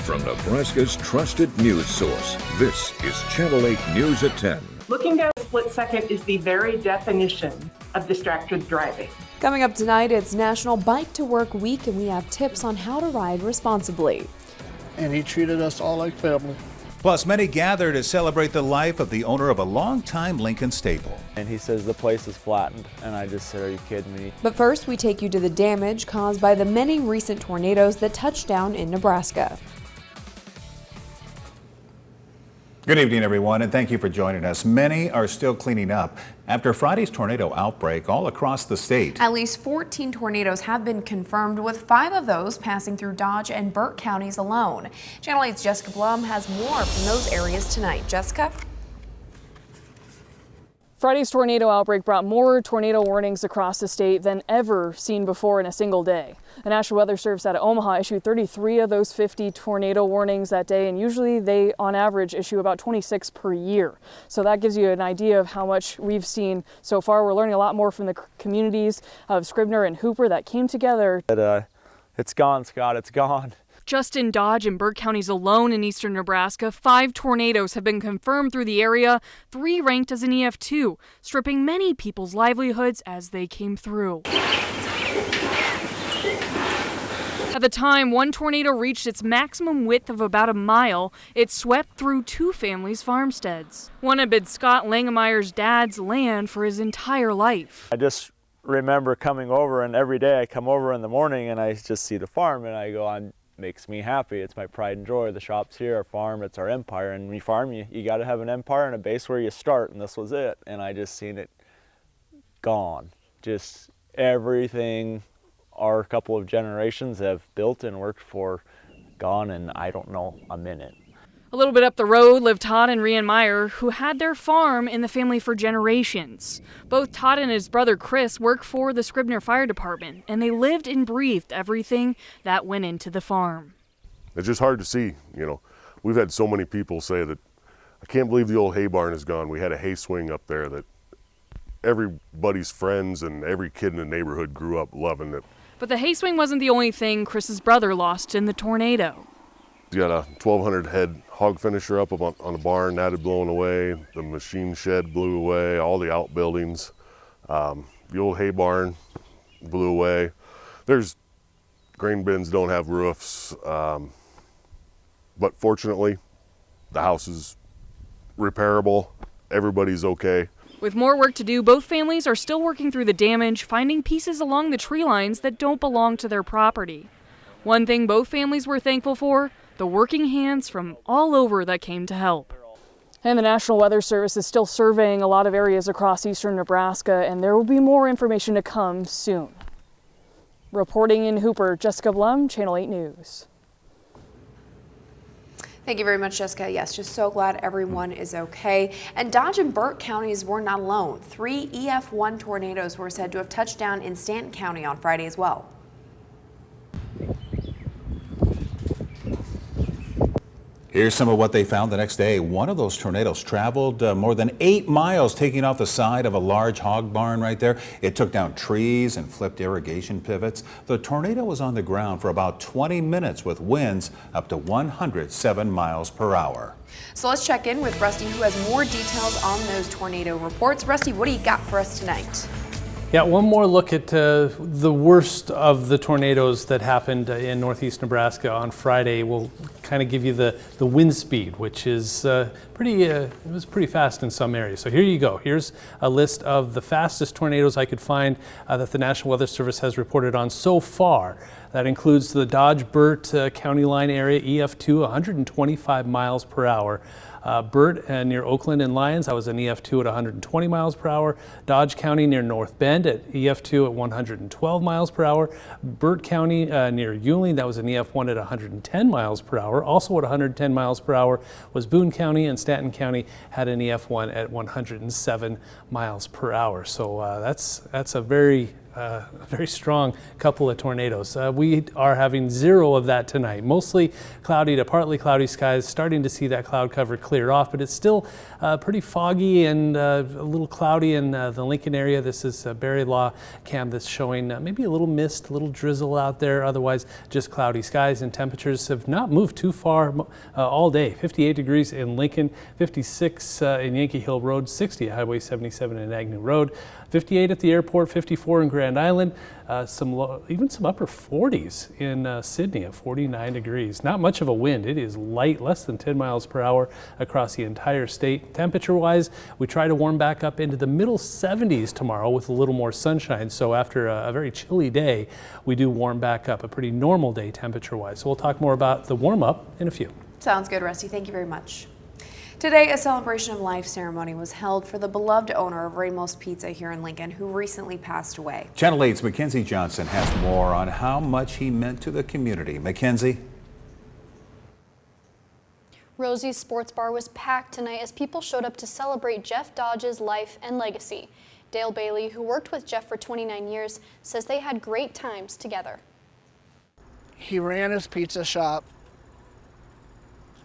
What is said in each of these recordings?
From Nebraska's trusted news source, this is Channel 8 News at 10. Looking down a split second is the very definition of distracted driving. Coming up tonight, it's National Bike to Work Week, and we have tips on how to ride responsibly. And he treated us all like family. Plus, many gather to celebrate the life of the owner of a longtime Lincoln staple. And he says the place is flattened, and I just said, are you kidding me? But first, we take you to the damage caused by the many recent tornadoes that touched down in Nebraska. Good evening, everyone, and thank you for joining us. Many are still cleaning up after Friday's tornado outbreak all across the state. At least 14 tornadoes have been confirmed, with 5 of those passing through Dodge and Burt counties alone. Channel 8's Jessica Blum has more from those areas tonight. Jessica? Friday's tornado outbreak brought more tornado warnings across the state than ever seen before in a single day. The National Weather Service out of Omaha issued 33 of those 50 tornado warnings that day, and usually they, on average, issue about 26 per year. So that gives you an idea of how much we've seen so far. We're learning a lot more from the communities of Scribner and Hooper that came together. It's gone, Scott, it's gone. Just in Dodge and Burt counties alone in eastern Nebraska, 5 tornadoes have been confirmed through the area, 3 ranked as an EF2, stripping many people's livelihoods as they came through. At the time one tornado reached its maximum width of about a mile, it swept through 2 families' farmsteads. One had been Scott Langemeyer's dad's land for his entire life. I just remember coming over, and every day I come over in the morning and I just see the farm and I go, makes me happy. It's my pride and joy. The shop's here, our farm, it's our empire. And when you farm, you got to have an empire and a base where you start, and this was it. And I just seen it gone. Just everything our couple of generations have built and worked for gone, and I don't know a minute. A little bit up the road lived Todd and Rian Meyer, who had their farm in the family for generations. Both Todd and his brother Chris work for the Scribner Fire Department, and they lived and breathed everything that went into the farm. It's just hard to see, you know. We've had so many people say that, I can't believe the old hay barn is gone. We had a hay swing up there that everybody's friends and every kid in the neighborhood grew up loving it. But the hay swing wasn't the only thing Chris's brother lost in the tornado. You got a 1,200 head hog finisher up on the barn, that had blown away. The machine shed blew away, all the outbuildings. The old hay barn blew away. There's grain bins don't have roofs, but fortunately the house is repairable. Everybody's okay. With more work to do, both families are still working through the damage, finding pieces along the tree lines that don't belong to their property. One thing both families were thankful for, the working hands from all over that came to help. And the National Weather Service is still surveying a lot of areas across eastern Nebraska, and there will be more information to come soon. Reporting in Hooper, Jessica Blum, Channel 8 News. Thank you very much, Jessica. Yes, just so glad everyone is okay. And Dodge and Burt counties were not alone. 3 EF1 tornadoes were said to have touched down in Stanton County on Friday as well. Here's some of what they found the next day. One of those tornadoes traveled more than 8 miles, taking off the side of a large hog barn right there. It took down trees and flipped irrigation pivots. The tornado was on the ground for about 20 minutes with winds up to 107 miles per hour. So let's check in with Rusty, who has more details on those tornado reports. Rusty, what do you got for us tonight? Yeah, one more look at the worst of the tornadoes that happened in northeast Nebraska on Friday. We'll kind of give you the wind speed, which is it was pretty fast in some areas. So here you go. Here's a list of the fastest tornadoes I could find that the National Weather Service has reported on so far. That includes the Dodge-Burt county line area, EF2, 125 miles per hour. Burt near Oakland and Lyons, that was an EF2 at 120 miles per hour. Dodge County near North Bend at EF2 at 112 miles per hour. Burt County near Yulee, that was an EF1 at 110 miles per hour. Also at 110 miles per hour was Boone County, and Stanton County had an EF1 at 107 miles per hour. So that's a very very strong couple of tornadoes. We are having 0 of that tonight. Mostly cloudy to partly cloudy skies, starting to see that cloud cover clear off, but it's still pretty foggy and a little cloudy in the Lincoln area. This is a Barry Law cam that's showing maybe a little mist, a little drizzle out there. Otherwise, just cloudy skies, and temperatures have not moved too far all day. 58 degrees in Lincoln, 56 in Yankee Hill Road, 60 at Highway 77 and Agnew Road, 58 at the airport, 54 in Grand Island, even some upper 40s in Sydney at 49 degrees. Not much of a wind. It is light, less than 10 miles per hour across the entire state. Temperature-wise, we try to warm back up into the middle 70s tomorrow with a little more sunshine. So after a very chilly day, we do warm back up, a pretty normal day temperature-wise. So we'll talk more about the warm-up in a few. Sounds good, Rusty. Thank you very much. Today, a celebration of life ceremony was held for the beloved owner of Ramos Pizza here in Lincoln, who recently passed away. Channel 8's Mackenzie Johnson has more on how much he meant to the community. Mackenzie? Rosie's Sports Bar was packed tonight as people showed up to celebrate Jeff Dodge's life and legacy. Dale Bailey, who worked with Jeff for 29 years, says they had great times together. He ran his pizza shop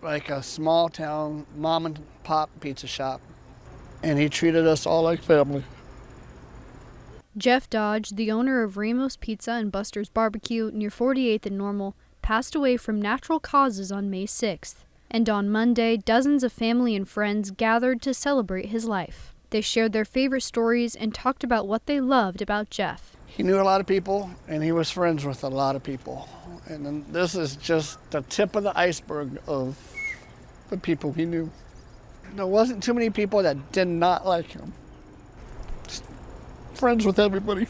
like a small town mom and pop pizza shop, and he treated us all like family. Jeff Dodge, the owner of Ramos Pizza and Buster's Barbecue near 48th and Normal, passed away from natural causes on May 6th. And on Monday, dozens of family and friends gathered to celebrate his life. They shared their favorite stories and talked about what they loved about Jeff. He knew a lot of people, and he was friends with a lot of people. And then this is just the tip of the iceberg of the people he knew. There wasn't too many people that did not like him. Just friends with everybody.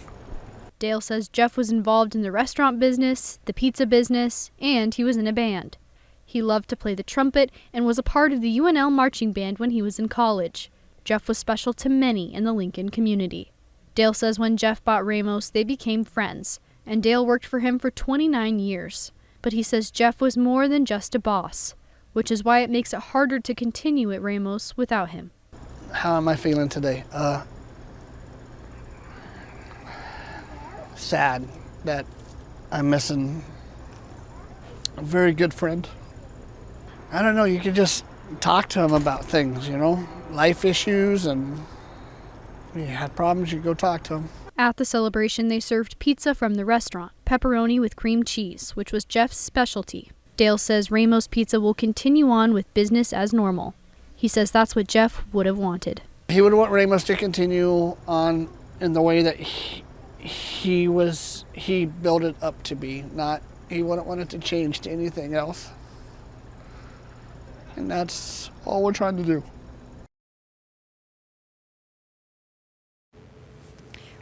Dale says Jeff was involved in the restaurant business, the pizza business, and he was in a band. He loved to play the trumpet and was a part of the UNL marching band when he was in college. Jeff was special to many in the Lincoln community. Dale says when Jeff bought Ramos, they became friends, and Dale worked for him for 29 years. But he says Jeff was more than just a boss, which is why it makes it harder to continue at Ramos without him. How am I feeling today? Sad that I'm missing a very good friend. I don't know, you could just talk to him about things, you know, life issues, and if you had problems, you go talk to him. At the celebration, they served pizza from the restaurant, pepperoni with cream cheese, which was Jeff's specialty. Dale says Ramos Pizza will continue on with business as normal. He says that's what Jeff would have wanted. He would want Ramos to continue on in the way that he built it up to be. He wouldn't want it to change to anything else. And that's all we're trying to do.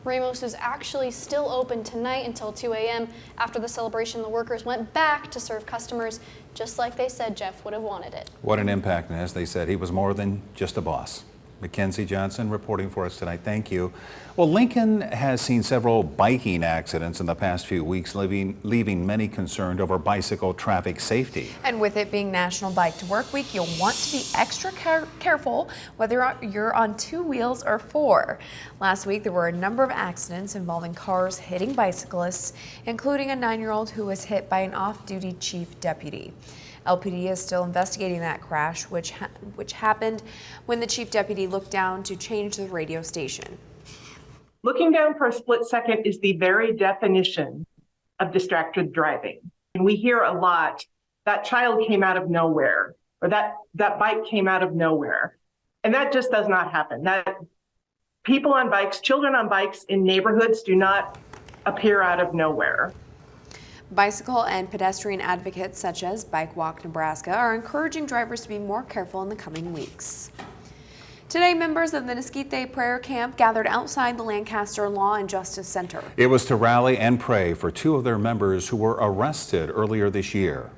Ramos is actually still open tonight until 2 a.m. After the celebration, the workers went back to serve customers, just like they said Jeff would have wanted it. What an impact, and as they said, he was more than just a boss. Mackenzie Johnson reporting for us tonight. Thank you. Well, Lincoln has seen several biking accidents in the past few weeks, leaving many concerned over bicycle traffic safety. And with it being National Bike to Work Week, you'll want to be extra careful whether you're on 2 wheels or 4. Last week, there were a number of accidents involving cars hitting bicyclists, including a 9-year-old who was hit by an off-duty chief deputy. LPD is still investigating that crash, which happened when the chief deputy looked down to change the radio station. Looking down for a split second is the very definition of distracted driving. And we hear a lot, that child came out of nowhere, or that bike came out of nowhere. And that just does not happen. That people on bikes, children on bikes in neighborhoods do not appear out of nowhere. Bicycle and pedestrian advocates such as Bike Walk Nebraska are encouraging drivers to be more careful in the coming weeks. Today, members of the Nesquite Prayer Camp gathered outside the Lancaster Law and Justice Center. It was to rally and pray for 2 of their members who were arrested earlier this year.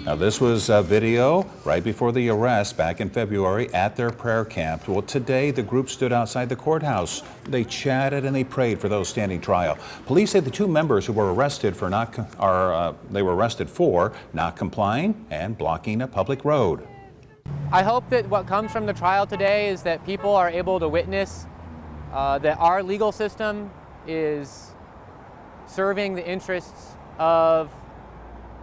Now, this was a video right before the arrest back in February at their prayer camp. Well, today the group stood outside the courthouse. They chatted and they prayed for those standing trial. Police say the 2 members who were arrested for not complying and blocking a public road. I hope that what comes from the trial today is that people are able to witness that our legal system is serving the interests of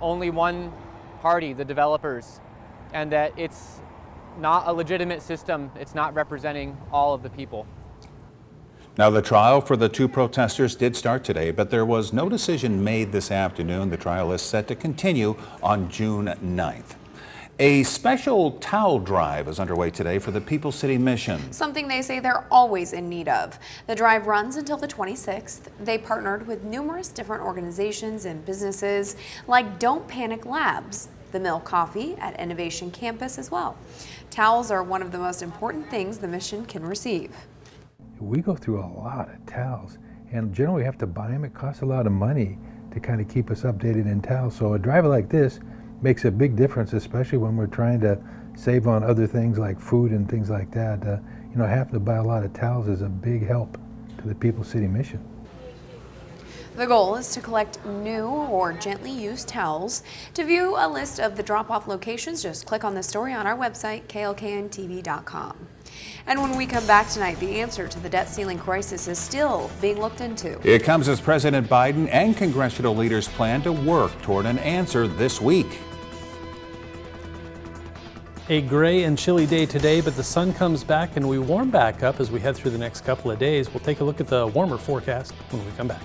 only one party, the developers, and that it's not a legitimate system. It's not representing all of the people. Now, the trial for the two protesters did start today, but there was no decision made this afternoon. The trial is set to continue on June 9th. A special towel drive is underway today for the People City Mission. Something they say they're always in need of. The drive runs until the 26th. They partnered with numerous different organizations and businesses like Don't Panic Labs, the Mill Coffee at Innovation Campus as well. Towels are one of the most important things the mission can receive. We go through a lot of towels, and generally we have to buy them. It costs a lot of money to kind of keep us updated in towels. So a drive like this makes a big difference, especially when we're trying to save on other things like food and things like that. Having to buy a lot of towels is a big help to the People City Mission. The goal is to collect new or gently used towels. To view a list of the drop-off locations, just click on the story on our website, klkntv.com. And when we come back tonight, the answer to the debt ceiling crisis is still being looked into. It comes as President Biden and congressional leaders plan to work toward an answer this week. A gray and chilly day today, but the sun comes back and we warm back up as we head through the next couple of days. We'll take a look at the warmer forecast when we come back.